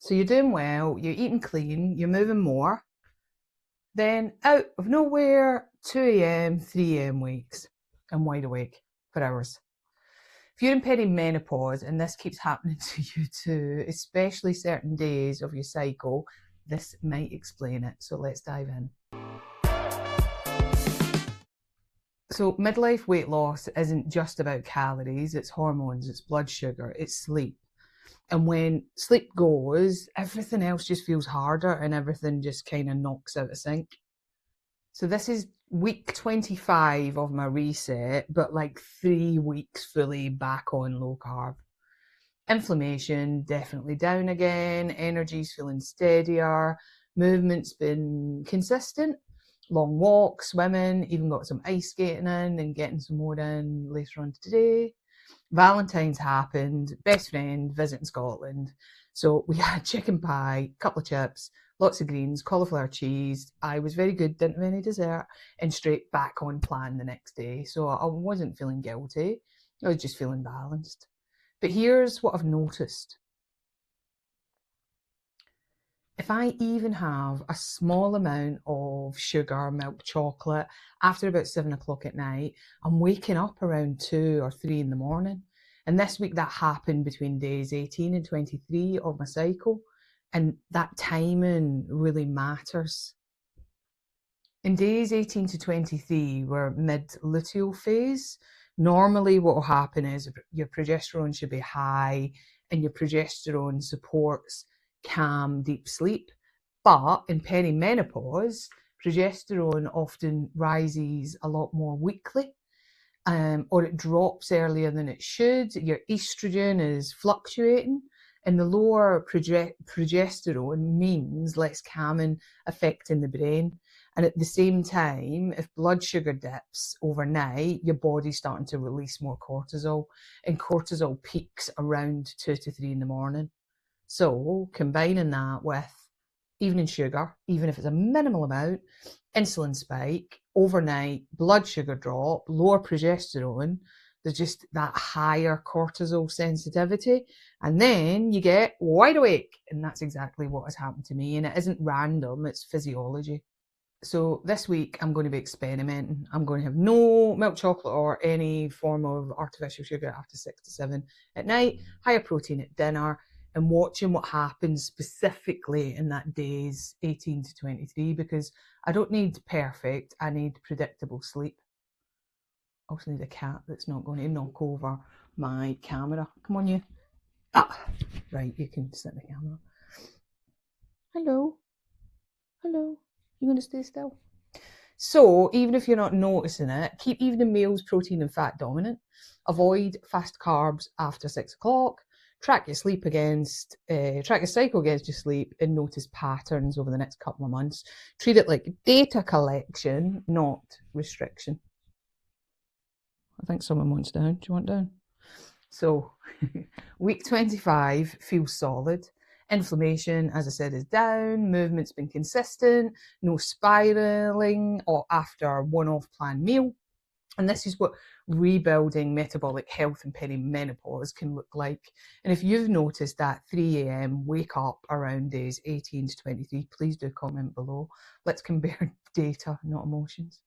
So you're doing well, you're eating clean, you're moving more. Then out of nowhere, 2 a.m., 3 a.m. wakes. I'm wide awake for hours. If you're in perimenopause and this keeps happening to you too, especially certain days of your cycle, this might explain it. So let's dive in. So midlife weight loss isn't just about calories, it's hormones, it's blood sugar, it's sleep. And when sleep goes, everything else just feels harder and everything just kind of knocks out of sync. So this is week 25 of my reset, but like 3 weeks fully back on low carb. Inflammation definitely down again, energy's feeling steadier, movement's been consistent, long walks, swimming, even got some ice skating in and getting some more in later on today. Valentine's happened, best friend visiting Scotland. So we had chicken pie, couple of chips, lots of greens, cauliflower cheese. I was very good, didn't have any dessert, and straight back on plan the next day. So I wasn't feeling guilty. I was just feeling balanced. But here's what I've noticed. If I even have a small amount of sugar, milk chocolate after about 7 o'clock at night, I'm waking up around 2 or 3 in the morning. And this week that happened between days 18 and 23 of my cycle. And that timing really matters. In days 18 to 23, we're mid-luteal phase. Normally what will happen is your progesterone should be high and your progesterone supports calm, deep sleep. But in perimenopause, progesterone often rises a lot more weakly, or it drops earlier than it should. Your estrogen is fluctuating, and the lower progesterone means less calming effect in the brain. And at the same time, if blood sugar dips overnight, your body's starting to release more cortisol, and cortisol peaks around 2 to 3 in the morning. So combining that with evening sugar, even if it's a minimal amount, insulin spike, overnight blood sugar drop, lower progesterone, there's just that higher cortisol sensitivity. And then you get wide awake. And that's exactly what has happened to me. And it isn't random, it's physiology. So this week I'm going to be experimenting. I'm going to have no milk chocolate or any form of artificial sugar after 6 to 7 at night, higher protein at dinner, and watching what happens specifically in that days 18 to 23, because I don't need perfect, I need predictable sleep. I also need a cat that's not going to knock over my camera. Come on, you. Ah, right, you can sit in the camera. Hello. Hello. You going to stay still? So even if you're not noticing it, keep evening meals protein and fat dominant. Avoid fast carbs after 6 o'clock. Track your sleep against, track your cycle against your sleep, and notice patterns over the next couple of months. Treat it like data collection, not restriction. I think someone wants down. Do you want down? So week 25 feels solid. Inflammation, as I said, is down. Movement's been consistent. No spiraling or after one-off planned meal. And this is what rebuilding metabolic health in perimenopause can look like. And if you've noticed that 3 a.m. wake up around days 18 to 23, please do comment below. Let's compare data, not emotions.